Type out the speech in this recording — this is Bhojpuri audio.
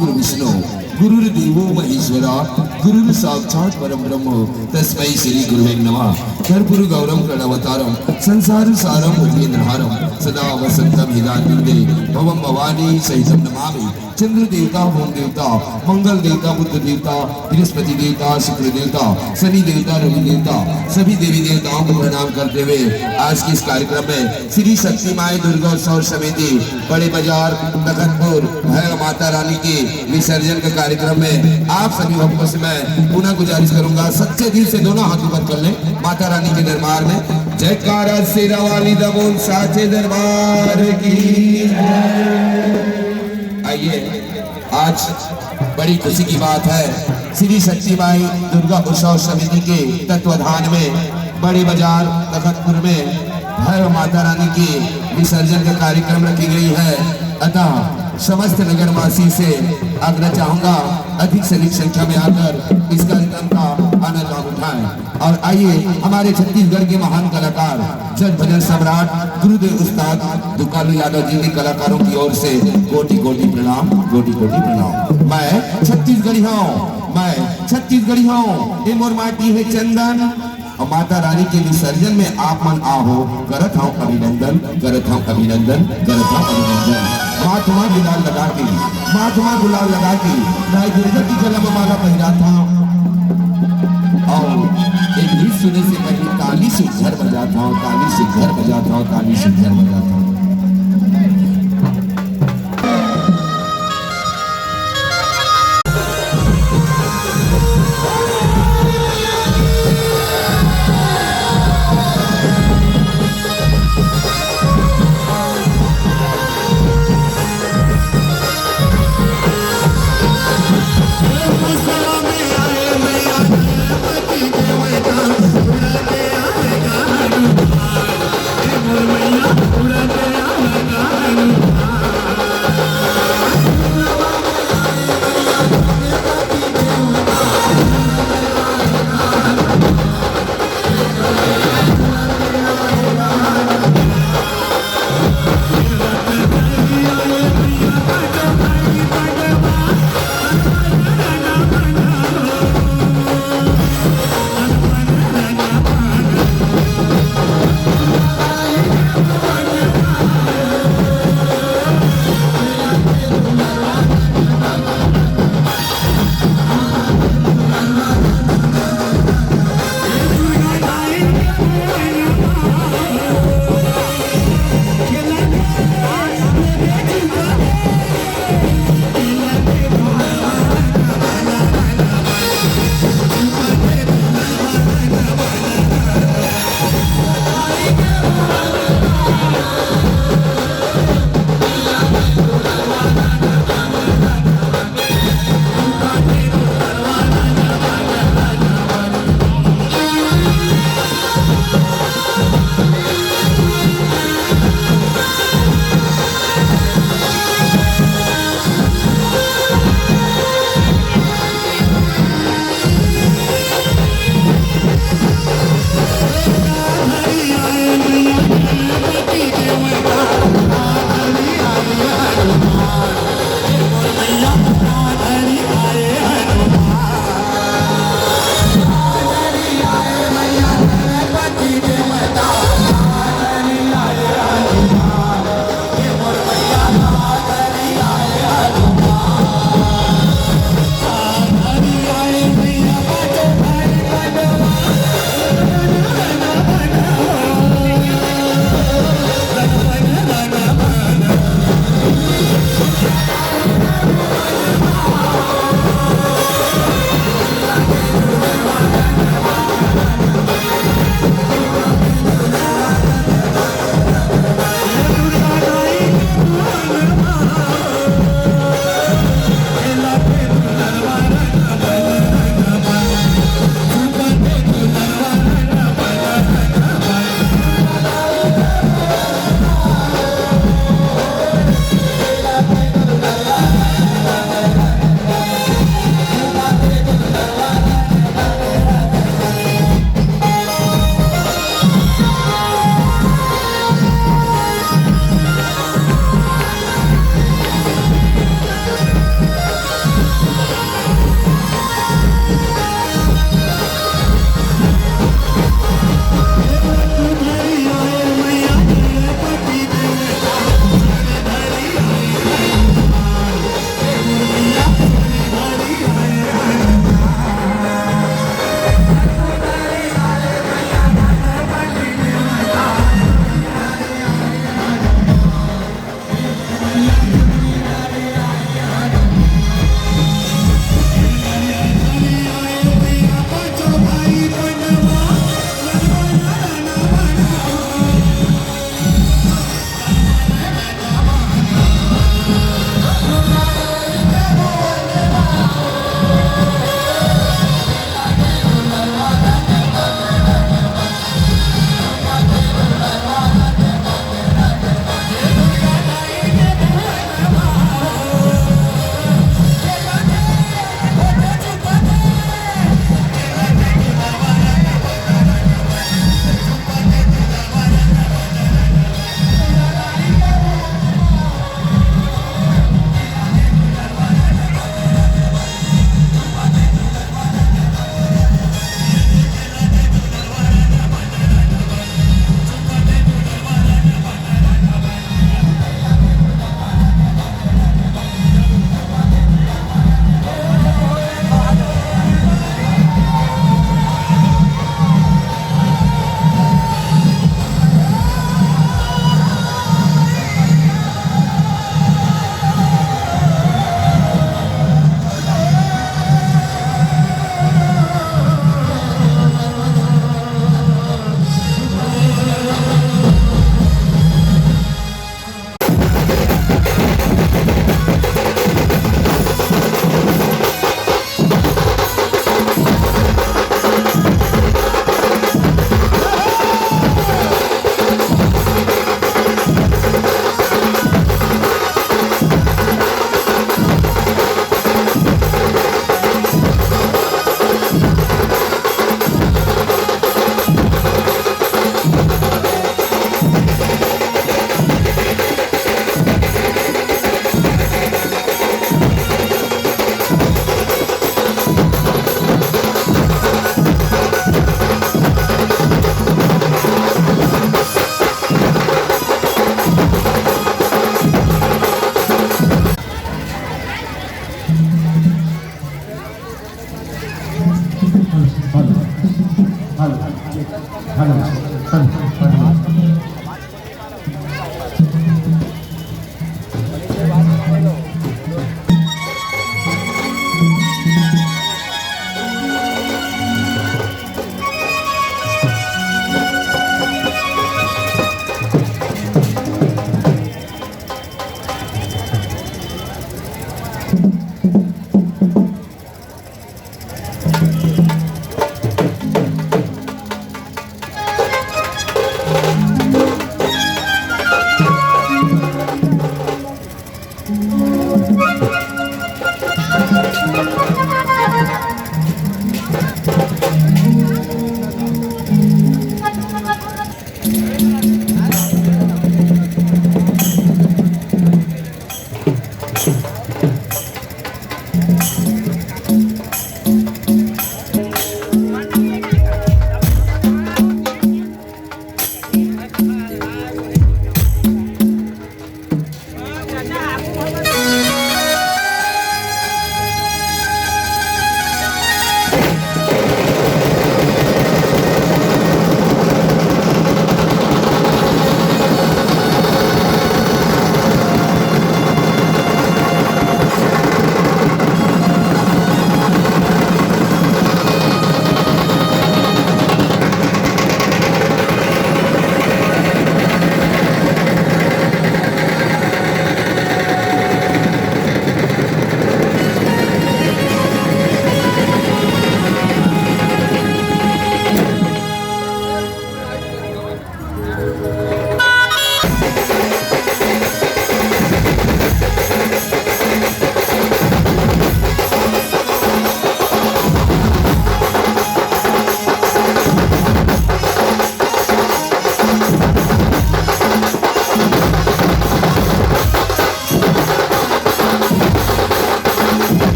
गुरु विष्णु गुरुर्देवो महेश्वरा गुरुर् साक्षात् परम ब्रह्म तस्मै श्री गुरुवे नमः। कर्पूर गौरम प्रणवतारम संसार सारम भुजगेन्द्रहारम सदा वसंतम हिदानंदे भवम भवानी सहितम नमामि। चंद्र देवता, होम देवता, मंगल देवता, बुद्ध देवता, बृहस्पति देवता, शुक्र देवता, शनि देवता, रवि देवता, सभी देवी देवताओं को प्रणाम करते हुए आज के इस कार्यक्रम में श्री शक्ति माई दुर्गा उत्सव समिति बड़े बाजार तखतपुर भैरव माता रानी के विसर्जन के कार्यक्रम में आप सभी भक्तों से मैं पुनः गुजारिश करूंगा, सच्चे दिल से दोनों हाथ ऊपर कर लें माता रानी के दरबार में। जयकारा शेरा वाली दबोल साचे दरबार की। आइए, आज बड़ी खुशी की बात है, श्री शक्ति माई दुर्गा उत्सव समिति के तत्वाधान में बड़े बाजार तखतपुर में भैरव माता रानी की विसर्जन का कार्यक्रम रखी गई है। अतः समस्त नगरवासी से आग्रह चाहूंगा अधिक से अधिक संख्या में आकर इस कार्यक्रम का आनंद उठाएं। और आइए, हमारे छत्तीसगढ़ के महान कलाकार जज भजन सम्राट गुरुदेव उस्ताद दुकालू यादव जी के कलाकारों की ओर से कोटि कोटि प्रणाम, कोटि कोटि प्रणाम। मैं छत्तीसगढ़ी हूँ, मैं छत्तीसगढ़ी हूँ, ये मोर माटी है चंदन। और माता रानी के विसर्जन में आप मन आहो, करत हूँ अभिनंदन, करत हूँ अभिनंदन, करत हूँ अभिनंदन। माथुआ गुलाल लगा के, माथुआ गुलाल लगा के भाई दुर्गा की जन्म माला पहना था। और एक गीत सुने से पहले ताली से घर बजाता हूँ, ताली से घर बजाता हूँ, ताली से घर बजाता हूँ। पूरा